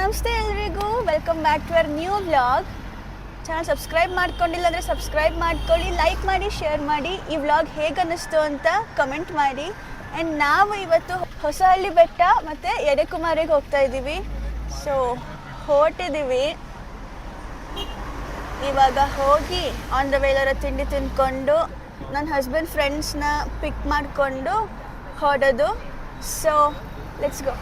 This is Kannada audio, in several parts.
ನಮಸ್ತೆ ಎಲ್ರಿಗೂ, welcome back to our new vlog. Channel subscribe ಮಾಡ್ಕೊಂಡಿಲ್ಲ ಅಂದರೆ ಸಬ್ಸ್ಕ್ರೈಬ್ ಮಾಡ್ಕೊಳ್ಳಿ, ಲೈಕ್ ಮಾಡಿ, ಶೇರ್ ಮಾಡಿ. ಈ ವ್ಲಾಗ್ ಹೇಗೆ ಅನ್ನಿಸ್ತು ಅಂತ ಕಮೆಂಟ್ ಮಾಡಿ. ಆ್ಯಂಡ್ ನಾವು ಇವತ್ತು ಹೊಸಹಳ್ಳಿ ಬೆಟ್ಟ ಮತ್ತು ಎಡೆಕುಮಾರಿಗೆ ಹೋಗ್ತಾ ಇದ್ದೀವಿ. ಸೊ ಹೊರಟಿದ್ದೀವಿ. ಇವಾಗ ಹೋಗಿ ಆನ್ ದ ವೇಲರ ತಿಂಡಿ ತಿಂದ್ಕೊಂಡು ನನ್ನ ಹಸ್ಬೆಂಡ್ ಫ್ರೆಂಡ್ಸ್ನ ಪಿಕ್ ಮಾಡಿಕೊಂಡು ಹೊರಡೋದು. So let's go.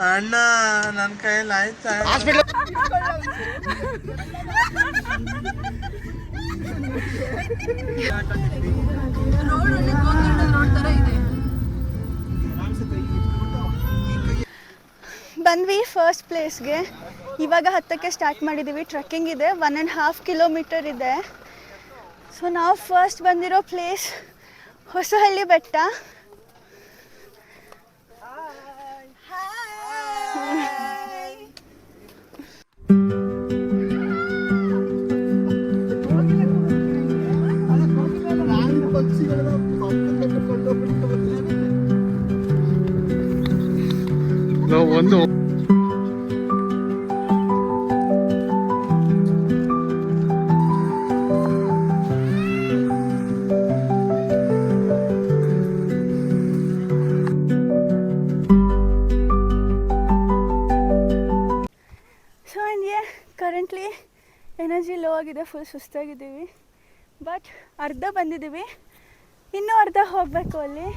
ಅಣ್ಣ ನನ್ನ ಕೈಯಲ್ಲಿ ಆಯ್ತಾ ಬಂದ್ವಿ ಫಸ್ಟ್ ಪ್ಲೇಸ್ಗೆ. ಇವಾಗ ಹತ್ತಕ್ಕೆ ಸ್ಟಾರ್ಟ್ ಮಾಡಿದ್ದೀವಿ. ಟ್ರೆಕ್ಕಿಂಗ್ ಇದೆ, 1.5 ಕಿಲೋಮೀಟರ್ ಇದೆ. ಸೊ ನಾವು ಫಸ್ಟ್ ಬಂದಿರೋ ಪ್ಲೇಸ್ ಹೊಸಹಳ್ಳಿ ಬೆಟ್ಟ. ಒಂದು ಸೊ ನನಗೆ ಕರೆಂಟ್ಲಿ ಎನರ್ಜಿ ಲೋ ಆಗಿದೆ, ಫುಲ್ ಸುಸ್ತಾಗಿದ್ದೀವಿ. ಬಟ್ ಅರ್ಧ ಬಂದಿದ್ದೀವಿ, ಇನ್ನೂ ಅರ್ಧ ಹೋಗಬೇಕು ಅಲ್ಲಿ.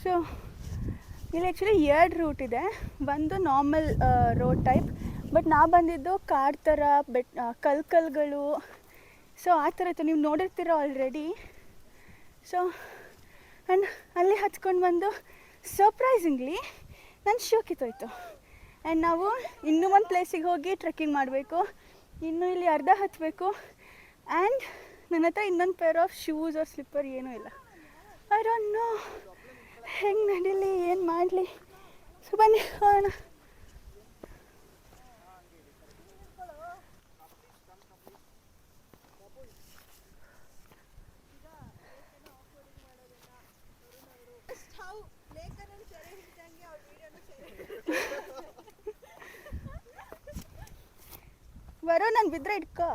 ಸೊ ಇಲ್ಲಿ ಆ್ಯಕ್ಚುಲಿ 2 ರೂಟ್ ಇದೆ. ಒಂದು ನಾರ್ಮಲ್ ರೋಡ್ ಟೈಪ್, ಬಟ್ ನಾವು ಬಂದಿದ್ದು ಕಾಡು ಥರ ಕಲ್ಗಳು. ಸೊ ಆ ಥರ ಇತ್ತು, ನೀವು ನೋಡಿರ್ತೀರ ಆಲ್ರೆಡಿ. ಸೊ ಆ್ಯಂಡ್ ಅಲ್ಲಿ ಹತ್ಕೊಂಡು ಬಂದು ಸರ್ಪ್ರೈಸಿಂಗ್ಲಿ ನನ್ನ ಶೂ ಕಿತ್ತೋಯ್ತು. ಆ್ಯಂಡ್ ನಾವು ಇನ್ನೂ ಒಂದು ಪ್ಲೇಸಿಗೆ ಹೋಗಿ ಟ್ರೆಕ್ಕಿಂಗ್ ಮಾಡಬೇಕು. ಇನ್ನೂ ಇಲ್ಲಿ ಅರ್ಧ ಹತ್ತಬೇಕು. ಆ್ಯಂಡ್ ನನ್ನ ಹತ್ರ ಇನ್ನೊಂದು pair of shoes or slipper ಏನೂ ಇಲ್ಲ. ಐ ಡೋಂಟ್ ನೋ ಹೆಂಗೆ ನಡೀಲಿ, ಏನು ಮಾಡಲಿ. ಸೊ ಬನ್ನಿ ಹೋಗೋಣ. ಬರೋ, ನಾನು ಬಿದ್ದರೆ ಇಟ್ಕೋ.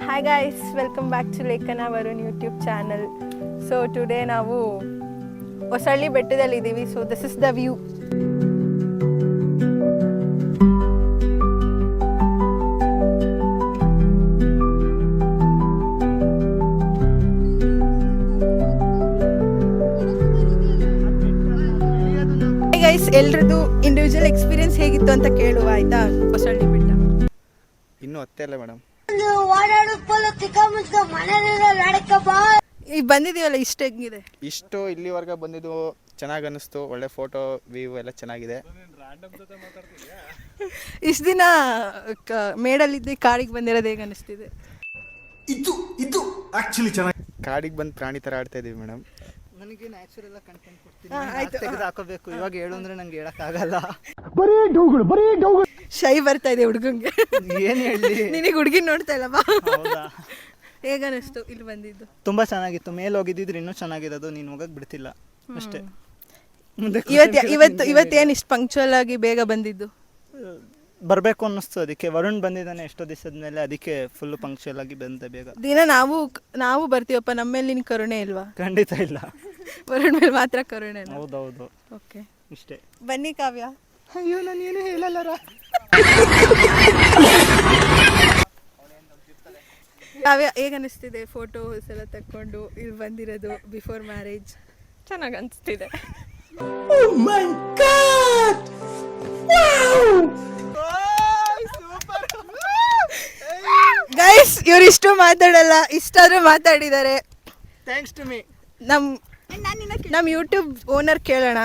Hi guys, welcome back to Lekhana Varun YouTube channel. So today ನಾವು ಹೊಸಹಳ್ಳಿ ಬೆಟ್ಟದಲ್ಲಿ ಇದ್ದೀವಿ. So this is the view. Guys, ಎಲ್ರದ್ದು ಇಂಡಿವಿಜುವಲ್ ಎಕ್ಸ್ಪೀರಿಯನ್ಸ್ ಹೇಗಿತ್ತು ಅಂತ ಕೇಳುವ, ಆಯ್ತಾ? ಹೊಸಹಳ್ಳಿ ಬೆಟ್ಟ ಇನ್ನೂ ಹತ್ತಲ್ಲ ಮೇಡಮ್. ಈಗ ಬಂದಿದ್ದೀವಲ್ಲ, ಇಷ್ಟು ಹೆಂಗಿದೆ? ಇಷ್ಟು ಇಲ್ಲಿವರೆಗೆ ಬಂದಿದ್ದು ಚೆನ್ನಾಗಿ ಅನ್ನಿಸ್ತು. ಒಳ್ಳೆ ಫೋಟೋ ವ್ಯೂ ಎಲ್ಲ ಚೆನ್ನಾಗಿದೆ. ಇಷ್ಟು ದಿನ ಮೇಡಲ್ಲಿದ್ದೆ ಕಾಡಿಗೆ ಬಂದಿರೋದು ಹೇಗೆ ಅನ್ನಿಸ್ತಿದೆ? ಇದು ಆಕ್ಚುಲಿ ಚೆನ್ನಾಗಿ. ಕಾಡಿಗೆ ಬಂದು ಪ್ರಾಣಿ ಥರ ಆಡ್ತಾ ಇದ್ದೀವಿ ಮೇಡಮ್. ನನಗೆ ನ್ಯಾಚುರಲ್ ಕಂಟೆಂಟ್ ಕೊಡ್ತೀನಿ, ತೆಗೆದು ಹಾಕೋಬೇಕು. ಇವಾಗ ಹೇಳು ಅಂದ್ರೆ ನಂಗೆ ಹೇಳಕ್ಕಾಗಲ್ಲ. ಬರೀ ಡೌಗಳು. ಶೈ ಬರ್ತಾ ಇದೆ ಹುಡುಗಂಗೆ. ಏನು ಹೇಳಿ, ನಿನಗೆ ಹುಡುಗಿ ನೋಡ್ತಾ ಇಲ್ಲವಾ? ಹೌದಾ? ಹೇಗೆ ಅನ್ನಿಸ್ತು ಇಲ್ಲಿ ಬಂದಿದ್ದು? ತುಂಬಾ ಚೆನ್ನಾಗಿತ್ತು. ಮೇಲೆ ಹೋಗಿದ್ದಿದ್ರೆ ಇನ್ನೂ ಚೆನ್ನಾಗಿರೋದು, ನೀನು ಹೋಗಕ್ ಬಿಡ್ತಿಲ್ಲ ಅಷ್ಟೇ. ಇವತ್ತೇನು ಇಷ್ಟು ಪಂಕ್ಚುವಲ್ ಆಗಿ ಬೇಗ ಬಂದಿದ್ದು? ಬರಬೇಕು ಅನ್ನಿಸ್ತು, ಅದಕ್ಕೆ ವರುಣ್ ಬಂದಿದ್ದಾನೆ ಎಷ್ಟೋ ದಿವಸದ ಮೇಲೆ, ಅದಕ್ಕೆ ಫುಲ್ಲು ಪಂಕ್ಚುಯಲ್ ಆಗಿ ಬಂದೆ ಬೇಗ. ದಿನ ನಾವು ಬರ್ತೀವಪ್ಪ, ನಮ್ಮ ಮೇಲೆ ನಿನ್ ಕರುಣೆ ಇಲ್ವಾ? ಖಂಡಿತ ಇಲ್ಲ. ವರುಣ್ ಮೇಲೆ ಮಾತ್ರ ಕರುಣೆ. ಹೌದೌದು, ಓಕೆ, ಇಷ್ಟೇ. ಬನ್ನಿ ಕಾವ್ಯ. ಅಯ್ಯೋ ನಾನು ಏನು ಹೇಳಲ್ಲರ. ಕಾವ್ಯ, ಹೇಗೆ ಅನಿಸ್ತಿದೆ ಫೋಟೋಸ್ ಎಲ್ಲ ತಕ್ಕೊಂಡು ಇಲ್ಲಿ ಬಂದಿರೋದು ಬಿಫೋರ್ ಮ್ಯಾರೇಜ್? ಚೆನ್ನಾಗಿ ಅನಿಸ್ತಿದೆ. ಗೈಸ್, ಇವ್ರು ಇಷ್ಟು ಮಾತಾಡಲ್ಲ, ಇಷ್ಟಾದ್ರೂ ಮಾತಾಡಿದ್ದಾರೆ. Thanks to me. ನಮ್ಮ ಯೂಟ್ಯೂಬ್ ಓನರ್ ಕೇಳೋಣ.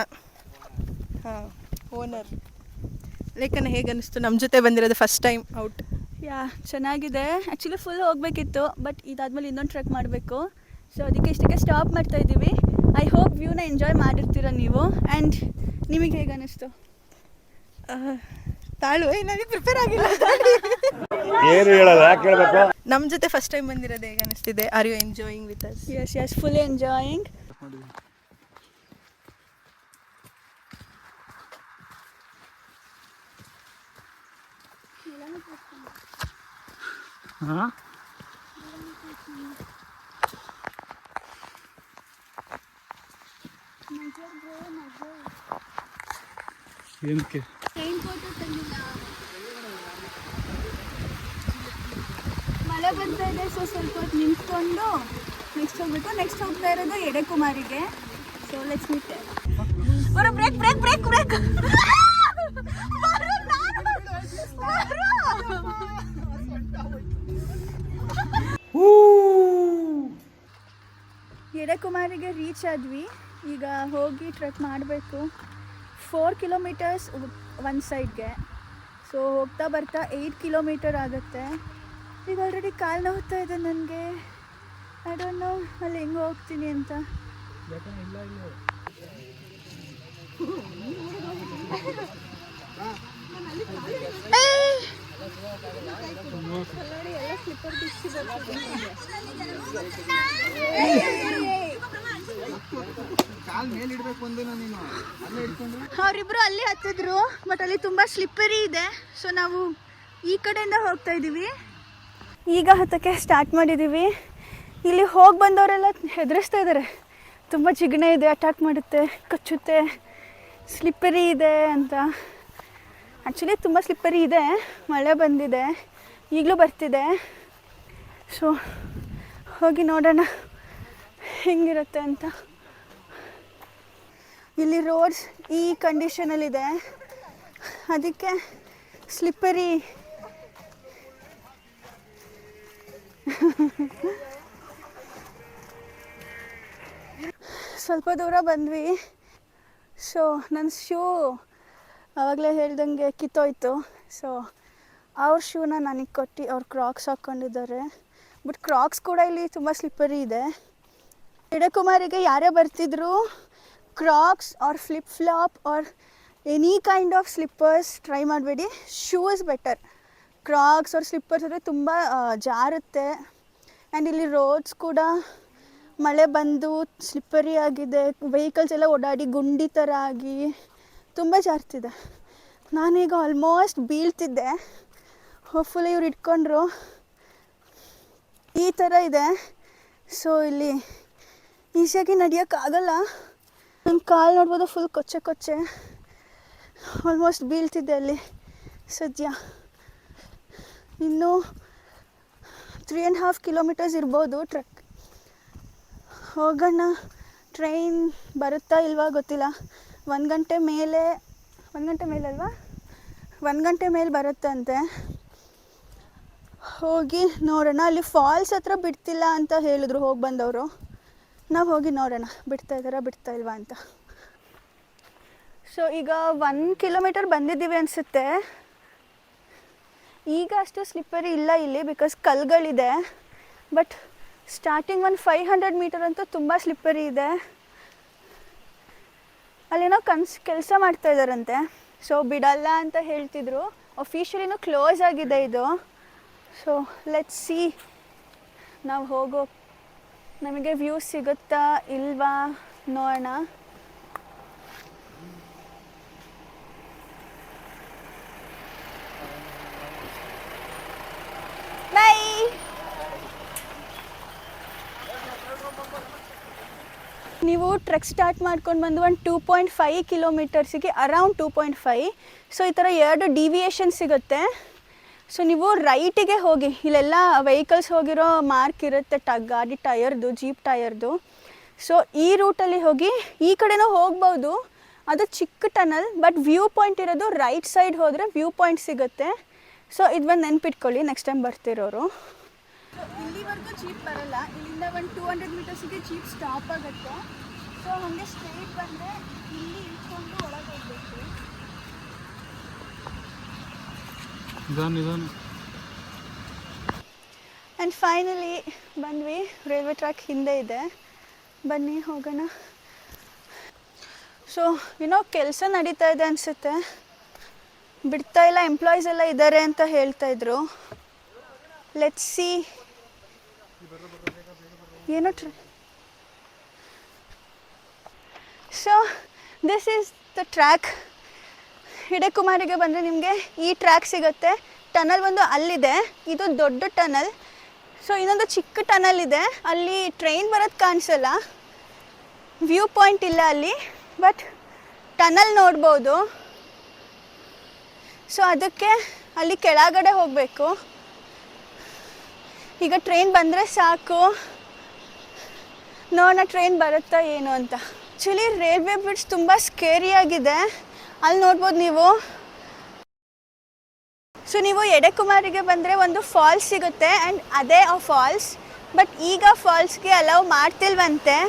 ಹಾಂ, ಓನರ್ ಲೇಖನ, ಹೇಗೆ ಅನಿಸ್ತು ನಮ್ಮ ಜೊತೆ ಬಂದಿರೋದು ಫಸ್ಟ್ ಟೈಮ್ ಔಟ್? ಯಾ, ಚೆನ್ನಾಗಿದೆ. ಆ್ಯಕ್ಚುಲಿ ಫುಲ್ ಹೋಗಬೇಕಿತ್ತು, ಬಟ್ ಇದಾದ್ಮೇಲೆ ಇನ್ನೊಂದು ಟ್ರೆಕ್ ಮಾಡಬೇಕು. ಸೊ ಅದಕ್ಕೆ ಇಷ್ಟಕ್ಕೆ ಸ್ಟಾಪ್ ಮಾಡ್ತಾ ಇದ್ದೀವಿ. ಐ ಹೋಪ್ ವ್ಯೂನ ಎಂಜಾಯ್ ಮಾಡಿರ್ತೀರ ನೀವು. ಆ್ಯಂಡ್ ನಿಮಗೆ ಹೇಗೆ ಅನ್ನಿಸ್ತು? ತಾಳು, ನನಗೆ ಪ್ರಿಪೇರ್ ಆಗಿಲ್ಲ. ಏನು ಹೇಳಲ್ಲ, ಯಾಕೆ ಹೇಳ್ಬೇಕು? ನಮ್ಮ ಜೊತೆ ಫಸ್ಟ್ ಟೈಮ್ ಬಂದಿರೋದು ಹೇಗೆ ಅನಿಸ್ತಿದೆ? Are you enjoying with us? Yes, full enjoying. ಏನಕ್ಕೆ? ಮಳೆ ಬರ್ತಾ ಇದೆ, ಸೊ ಸ್ವಲ್ಪ ಹೊತ್ತು ನಿಂತ್ಕೊಂಡು ನೆಕ್ಸ್ಟ್ ಹೋಗ್ಬೇಕು. ನೆಕ್ಸ್ಟ್ ಹೋಗ್ತಾ ಇರೋದು ಎಡೆಕುಮಾರಿಗೆ. So let's meet. Break break break break. ಎಡೆಕುಮಾರಿಗೆ ರೀಚ್ ಆದ್ವಿ. ಈಗ ಹೋಗಿ ಟ್ರೆಕ್ ಮಾಡಬೇಕು. 4 ಕಿಲೋಮೀಟರ್ಸ್ ಒಂದು ಸೈಡ್ಗೆ. ಸೊ ಹೋಗ್ತಾ ಬರ್ತಾ 8 ಕಿಲೋಮೀಟರ್ ಆಗುತ್ತೆ. ಈಗ ಆಲ್ರೆಡಿ ಕಾಲು ನೋವ್ತಾ ಇದೆ ನನಗೆ. ಐ ಡೋಂಟ್ ನೋ ಅಲ್ಲಿ ಹೆಂಗೆ ಹೋಗ್ತೀನಿ ಅಂತ. ಅವರಿಬ್ರು ಅಲ್ಲಿ ಹತ್ತಿದ್ರು, ಬಟ್ ಅಲ್ಲಿ ತುಂಬ ಸ್ಲಿಪ್ಪರಿ ಇದೆ. ಸೊ ನಾವು ಈ ಕಡೆಯಿಂದ ಹೋಗ್ತಾ ಇದ್ದೀವಿ. ಈಗ ಹತ್ತಕ್ಕೆ ಸ್ಟಾರ್ಟ್ ಮಾಡಿದ್ದೀವಿ. ಇಲ್ಲಿ ಹೋಗಿ ಬಂದವರೆಲ್ಲ ಹೆದರಿಸ್ತಾ ಇದ್ದಾರೆ, ತುಂಬ ಜಿಗಣೆ ಇದೆ, ಅಟ್ಯಾಕ್ ಮಾಡುತ್ತೆ, ಕಚ್ಚುತ್ತೆ, ಸ್ಲಿಪ್ಪರಿ ಇದೆ ಅಂತ. ಆ್ಯಕ್ಚುಲಿ ತುಂಬ ಸ್ಲಿಪ್ಪರಿ ಇದೆ, ಮಳೆ ಬಂದಿದೆ, ಈಗಲೂ ಬರ್ತಿದೆ. ಸೊ ಹೋಗಿ ನೋಡೋಣ ಹೆಂಗಿರುತ್ತೆ ಅಂತ. ಇಲ್ಲಿ ರೋಡ್ಸ್ ಈ ಕಂಡೀಷನಲ್ಲಿದೆ, ಅದಕ್ಕೆ ಸ್ಲಿಪ್ಪರಿ. ಸ್ವಲ್ಪ ದೂರ ಬಂದ್ವಿ. ಸೊ ನನ್ನ ಶೂ ಆವಾಗಲೇ ಹೇಳ್ದಂಗೆ ಕಿತ್ತೋಯ್ತು. ಸೊ ಅವ್ರ ಶೂನ ನನಗೆ ಕೊಟ್ಟು ಅವ್ರು ಕ್ರಾಕ್ಸ್ ಹಾಕ್ಕೊಂಡಿದ್ದಾರೆ. ಬಟ್ ಕ್ರಾಕ್ಸ್ ಕೂಡ ಇಲ್ಲಿ ತುಂಬ ಸ್ಲಿಪ್ಪರಿ ಇದೆ. ಎಡೆಕುಮಾರಿಗೆ ಯಾರೇ ಬರ್ತಿದ್ರು, crocs or flip flop or any kind of slippers try ಮಾಡಬೇಡಿ. Shoes better. Crocs or slippers ಅಂದರೆ ತುಂಬ ಜಾರುತ್ತೆ. ಆ್ಯಂಡ್ ಇಲ್ಲಿ ರೋಡ್ಸ್ ಕೂಡ ಮಳೆ ಬಂದು ಸ್ಲಿಪ್ಪರಿ ಆಗಿದೆ. ವೆಹಿಕಲ್ಸ್ ಎಲ್ಲ ಓಡಾಡಿ ಗುಂಡಿ ಥರ ಆಗಿ ತುಂಬ ಜಾರ್ತಿದೆ. ನಾನೀಗ ಆಲ್ಮೋಸ್ಟ್ ಬೀಳ್ತಿದ್ದೆ. ಹೋಪ್ಫುಲಿ ಇವ್ರು ಇಟ್ಕೊಂಡ್ರು. ಈ ಥರ ಇದೆ. ಸೊ ಇಲ್ಲಿ ಈಸಿಯಾಗಿ ನಡೆಯೋಕ್ಕಾಗಲ್ಲ. ನನ್ನ ಕಾಲು ನೋಡ್ಬೋದು, ಫುಲ್ ಕೊಚ್ಚೆ ಕೊಚ್ಚೆ. ಆಲ್ಮೋಸ್ಟ್ ಬೀಳ್ತಿದ್ದೆ ಅಲ್ಲಿ ಸದ್ಯ. ಇನ್ನೂ 3.5 ಕಿಲೋಮೀಟರ್ಸ್ ಇರ್ಬೋದು ಟ್ರೆಕ್. ಹೋಗೋಣ. ಟ್ರೈನ್ ಬರುತ್ತಾ ಇಲ್ವಾ ಗೊತ್ತಿಲ್ಲ. 1 ಗಂಟೆ ಮೇಲೆ ಅಲ್ವಾ, 1 ಗಂಟೆ ಮೇಲೆ ಬರುತ್ತಂತೆ. ಹೋಗಿ ನೋಡೋಣ. ಅಲ್ಲಿ ಫಾಲ್ಸ್ ಹತ್ರ ಬಿಡ್ತಿಲ್ಲ ಅಂತ ಹೇಳಿದ್ರು ಹೋಗಿ ಬಂದವರು. ನಾವು ಹೋಗಿ ನೋಡೋಣ ಬಿಡ್ತಾ ಇದ್ದಾರಾ ಬಿಡ್ತಾ ಇಲ್ವಾ ಅಂತ. ಸೊ ಈಗ 1 ಕಿಲೋಮೀಟರ್ ಬಂದಿದ್ದೀವಿ ಅನಿಸುತ್ತೆ. ಈಗ ಅಷ್ಟು ಸ್ಲಿಪ್ಪರಿ ಇಲ್ಲ ಇಲ್ಲಿ, ಬಿಕಾಸ್ ಕಲ್ಗಳಿದೆ. ಬಟ್ ಸ್ಟಾರ್ಟಿಂಗ್ ಒಂದು 500 ಮೀಟರ್ ಅಂತೂ ತುಂಬ ಸ್ಲಿಪ್ಪರಿ ಇದೆ. ಅಲ್ಲೇನೋ ಕೆಲಸ ಮಾಡ್ತಾ ಇದ್ದಾರಂತೆ. ಸೊ ಬಿಡಲ್ಲ ಅಂತ ಹೇಳ್ತಿದ್ರು. ಅಫಿಷಿಯಲಿನೂ ಕ್ಲೋಸ್ ಆಗಿದೆ ಇದು. ಸೊ ಲೆಟ್ಸ್ ಸಿ, ನಾವು ಹೋಗೋ ನಮಗೆ ವ್ಯೂ ಸಿಗುತ್ತಾ ಇಲ್ವಾ ನೋಡೋಣ. ನೀವು ಟ್ರೆಕ್ ಸ್ಟಾರ್ಟ್ ಮಾಡ್ಕೊಂಡು ಬಂದು ಒಂದು 2.5 ಕಿಲೋಮೀಟರ್ಸಿಗೆ ಅರೌಂಡ್ 2.5. ಸೊ ಈ ಥರ 2 ಡಿವಿಯೇಷನ್ ಸಿಗುತ್ತೆ. ಸೊ ನೀವು ರೈಟಿಗೆ ಹೋಗಿ, ಇಲ್ಲೆಲ್ಲ ವೆಹಿಕಲ್ಸ್ ಹೋಗಿರೋ ಮಾರ್ಕ್ ಇರುತ್ತೆ, ಗಾಡಿ ಟಯರ್ದು, ಜೀಪ್ ಟಯರ್ದು. ಸೊ ಈ ರೂಟಲ್ಲಿ ಹೋಗಿ ಈ ಕಡೆನೂ ಹೋಗ್ಬೋದು, ಅದು ಚಿಕ್ಕ ಟನಲ್, ಬಟ್ ವ್ಯೂ ಪಾಯಿಂಟ್ ಇರೋದು ರೈಟ್ ಸೈಡ್ ಹೋದರೆ ವ್ಯೂ ಪಾಯಿಂಟ್ ಸಿಗುತ್ತೆ. ಸೊ ಇದು ಬಂದು ನೆನ್ಪಿಟ್ಕೊಳ್ಳಿ ನೆಕ್ಸ್ಟ್ ಟೈಮ್ ಬರ್ತಿರೋರು. ಇಲ್ಲಿವರೆಗೂ ಜೀಪ್ ಬರಲ್ಲ, ಇಲ್ಲಿಂದ ಒಂದು 200 ಮೀಟರ್ಸಿಗೆ ಜೀಪ್ ಸ್ಟಾಪ್ ಆಗುತ್ತೆ. ಸೊ ಹಾಗೆ ಸ್ಟ್ರೇಟ್ ಬಂದರೆ ಇಲ್ಲಿ ಇಟ್ಕೊಂಡು ಒಳಗೆ ಹೋಗ್ಬೇಕು. ಆ್ಯಂಡ್ ಫೈನಲಿ ಬಂದ್ವಿ, ರೈಲ್ವೆ ಟ್ರ್ಯಾಕ್ ಹಿಂದೆ ಇದೆ, ಬನ್ನಿ ಹೋಗೋಣ. ಸೊ ಏನೋ ಕೆಲಸ ನಡೀತಾ ಇದೆ ಅನಿಸುತ್ತೆ, ಬಿಡ್ತಾ ಇಲ್ಲ, ಎಂಪ್ಲಾಯೀಸ್ ಎಲ್ಲ ಇದ್ದಾರೆ ಅಂತ ಹೇಳ್ತಾ ಇದ್ರು. ಲೆಟ್ಸ್ ಸಿ ಏನೋ so this is the track. ಹಿಡಕುಮಾರಿಗೆ ಬಂದರೆ ನಿಮಗೆ ಈ ಟ್ರ್ಯಾಕ್ ಸಿಗುತ್ತೆ. ಟನಲ್ ಒಂದು ಅಲ್ಲಿದೆ, ಇದು ದೊಡ್ಡ ಟನಲ್. ಸೊ ಇನ್ನೊಂದು ಚಿಕ್ಕ ಟನಲ್ ಇದೆ, ಅಲ್ಲಿ ಟ್ರೈನ್ ಬರೋದು ಕಾಣಿಸಲ್ಲ, ವ್ಯೂ ಪಾಯಿಂಟ್ ಇಲ್ಲ ಅಲ್ಲಿ, ಬಟ್ ಟನಲ್ ನೋಡ್ಬೋದು. ಸೊ ಅದಕ್ಕೆ ಅಲ್ಲಿ ಕೆಳಗಡೆ ಹೋಗಬೇಕು. ಈಗ ಟ್ರೈನ್ ಬಂದರೆ ಸಾಕು, ನೋಡೋಣ ಟ್ರೈನ್ ಬರುತ್ತಾ ಏನು ಅಂತ. ಆ್ಯಕ್ಚುಲಿ ರೈಲ್ವೆ ಬ್ರಿಡ್ಜ್ ತುಂಬ ಸ್ಕೇರಿಯಾಗಿದೆ, ಅಲ್ಲಿ ನೋಡ್ಬೋದು ನೀವು. ಸೊ ನೀವು ಎಡೆಕುಮಾರಿಗೆ ಬಂದರೆ ಒಂದು ಫಾಲ್ಸ್ ಸಿಗುತ್ತೆ, ಆ್ಯಂಡ್ ಅದೇ ಆ ಫಾಲ್ಸ್, ಬಟ್ ಈಗ ಫಾಲ್ಸ್ಗೆ ಅಲೌ ಮಾಡ್ತಿಲ್ವಂತೆ.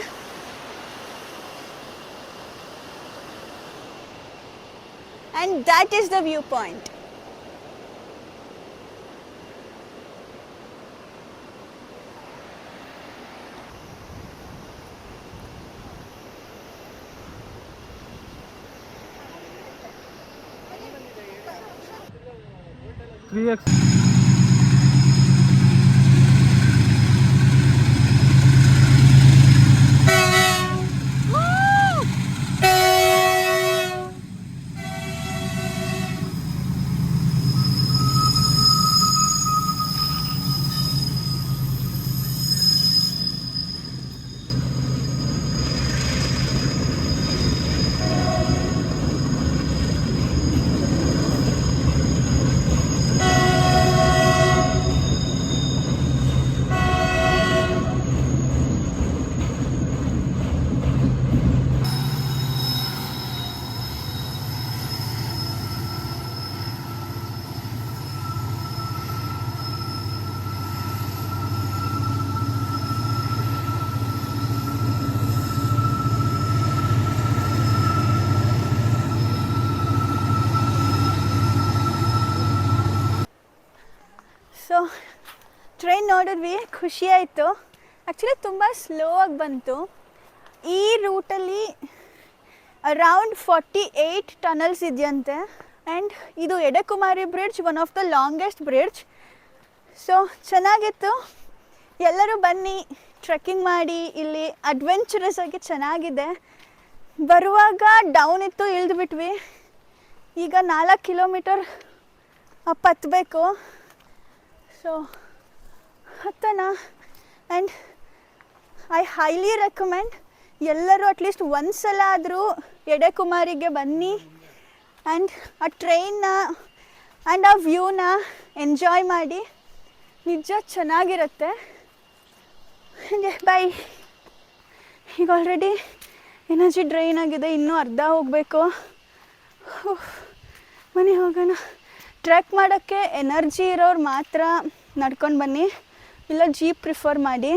And that is the viewpoint. So train ನೋಡಿದ್ವಿ, ಖುಷಿ ಆಯಿತು. ಆ್ಯಕ್ಚುಲಿ ತುಂಬ ಸ್ಲೋ ಆಗಿ ಬಂತು. ಈ ರೂಟಲ್ಲಿ ಅರೌಂಡ್ 48 ಟನಲ್ಸ್ ಇದೆಯಂತೆ. ಆ್ಯಂಡ್ ಇದು Edakumari bridge, one of the longest bridge. So ಚೆನ್ನಾಗಿತ್ತು, ಎಲ್ಲರೂ ಬನ್ನಿ ಟ್ರೆಕ್ಕಿಂಗ್ ಮಾಡಿ, ಇಲ್ಲಿ ಅಡ್ವೆಂಚರಸ್ ಆಗಿ ಚೆನ್ನಾಗಿದೆ. ಬರುವಾಗ ಡೌನ್ ಇತ್ತು, ಇಳಿದ್ಬಿಟ್ವಿ. ಈಗ 4 ಕಿಲೋಮೀಟರ್ ಅಪ್ ಹತ್ತಬೇಕು. ಸೊ ಹತ್ತೋಣ. ಆ್ಯಂಡ್ ಐ ಹೈಲಿ ರೆಕಮೆಂಡ್ ಎಲ್ಲರೂ ಅಟ್ಲೀಸ್ಟ್ ಒಂದು ಸಲ ಆದರೂ ಎಡೆಕುಮಾರಿಗೆ ಬನ್ನಿ ಆ್ಯಂಡ್ ಆ ಟ್ರೈನ್ನ ಆ್ಯಂಡ್ ಆ ವ್ಯೂನ ಎಂಜಾಯ್ ಮಾಡಿ, ನಿಜ ಚೆನ್ನಾಗಿರುತ್ತೆ. ಬಾಯ್. ಈಗ ಆಲ್ರೆಡಿ ಎನರ್ಜಿ ಡ್ರೈನ್ ಆಗಿದೆ, ಇನ್ನೂ ಅರ್ಧ ಹೋಗಬೇಕು. ಮನೆ ಹೋಗೋಣ. ಟ್ರೆಕ್ ಮಾಡೋಕ್ಕೆ ಎನರ್ಜಿ ಇರೋರು ಮಾತ್ರ ನಡ್ಕೊಂಡು ಬನ್ನಿ, ಇಲ್ಲ ಜೀಪ್ ಪ್ರಿಫರ್ ಮಾಡಿ.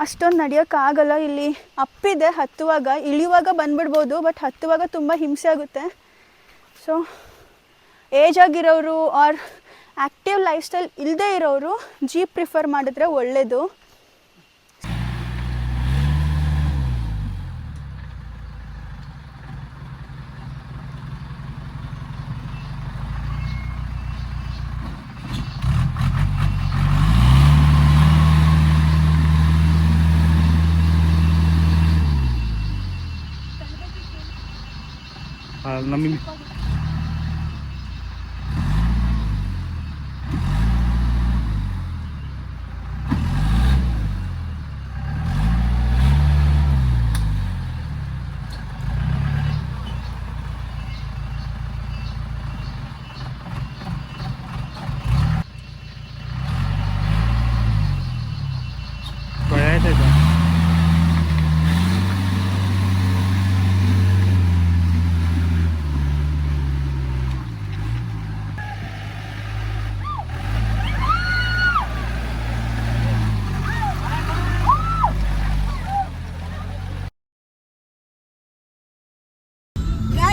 ಅಷ್ಟೊಂದು ನಡೆಯೋಕ್ಕಾಗಲ್ಲ, ಇಲ್ಲಿ ಅಪ್ಪಿದೆ ಹತ್ತುವಾಗ, ಇಳಿಯುವಾಗ ಬಂದುಬಿಡ್ಬೋದು, ಬಟ್ ಹತ್ತುವಾಗ ತುಂಬ ಹಿಂಸೆ ಆಗುತ್ತೆ. ಸೊ ಏಜ್ ಆಗಿರೋರು ಆರ್ ಆ್ಯಕ್ಟಿವ್ ಲೈಫ್ ಸ್ಟೈಲ್ ಇಲ್ಲದೇ ಇರೋರು ಜೀಪ್ ಪ್ರಿಫರ್ ಮಾಡಿದ್ರೆ ಒಳ್ಳೆಯದು. ನಮಗೆ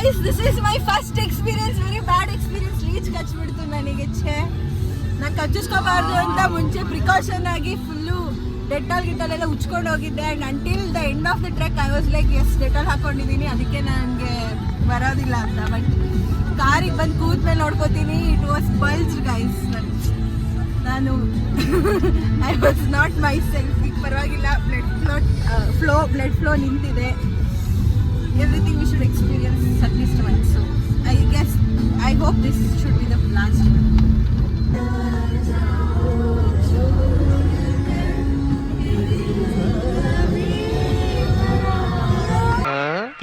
guys this is my first experience, very bad experience. Leech ಕಚ್ಬಿಡ್ತು ನನಗೆ. ನಾನು ಕಚ್ಚಿಸ್ಕೋಬಾರ್ದು ಅಂತ ಮುಂಚೆ ಪ್ರಿಕಾಷನ್ ಆಗಿ ಫುಲ್ಲು ಡೆಟಾಲ್ ಗಿಟಾಲೆಲ್ಲ ಉಚ್ಕೊಂಡು ಹೋಗಿದ್ದೆ. And until the end of the trek I was like yes Dettol ಹಾಕೊಂಡಿದ್ದೀನಿ, ಅದಕ್ಕೆ ನನಗೆ ಬರೋದಿಲ್ಲ ಅಂತ. ಬಟ್ ಕಾರಿಗೆ ಬಂದು ಕೂತ್ಮೇಲೆ ನೋಡ್ಕೋತೀನಿ, ಇಟ್ ವಾಸ್ ಬಲ್ಜ್ ಗೈಸ್. ನಾನು I was not my self. ಈಗ ಪರವಾಗಿಲ್ಲ, ಬ್ಲಡ್ ಫ್ಲೋ ನಿಂತಿದೆ. Everything we should experience at least once. So I guess I hope this should be the last one.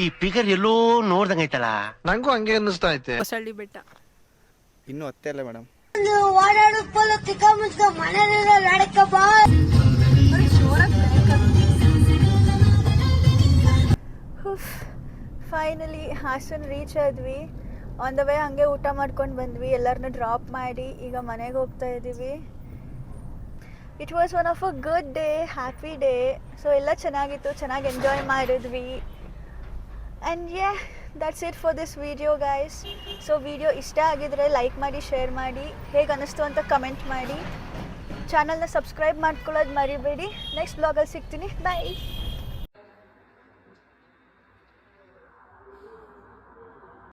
ಈ ಪಿಗರ್ ಎಲ್ಲೋ ನೋಡ್ದಂಗೈತಲ್ಲ. ನಂಗೂ ಹಂಗೆ ಅನ್ನಿಸ್ತಾ ಐತೆ. ಹೊಸಳ್ಳಿ ಬೆಟ್ಟ ಇನ್ನೂ ಹತ್ತೇ ಇಲ್ಲ ಮೇಡಮ್. ಫೈನಲಿ ಹಾಸನ್ ರೀಚ್ ಆದ್ವಿ. ಆನ್ ದ ವೇ ಹಾಗೆ ಊಟ ಮಾಡ್ಕೊಂಡು ಬಂದ್ವಿ, ಎಲ್ಲರನ್ನೂ ಡ್ರಾಪ್ ಮಾಡಿ ಈಗ ಮನೆಗೆ ಹೋಗ್ತಾ ಇದ್ದೀವಿ. It was one of a good day, happy day. So ಎಲ್ಲ ಚೆನ್ನಾಗಿತ್ತು, ಚೆನ್ನಾಗಿ ಎಂಜಾಯ್ ಮಾಡಿದ್ವಿ. ಆ್ಯಂಡ್ ಯೇ, that's it for this video guys. So video ಇಷ್ಟ ಆಗಿದ್ರೆ ಲೈಕ್ ಮಾಡಿ, ಶೇರ್ ಮಾಡಿ, ಹೇಗೆ ಅನ್ನಿಸ್ತು ಅಂತ ಕಮೆಂಟ್ ಮಾಡಿ. ಚಾನಲ್ನ ಸಬ್ಸ್ಕ್ರೈಬ್ ಮಾಡ್ಕೊಳ್ಳೋದು ಮರಿಬೇಡಿ. ನೆಕ್ಸ್ಟ್ ಬ್ಲಾಗಲ್ಲಿ ಸಿಗ್ತೀನಿ. ಬಾಯ್.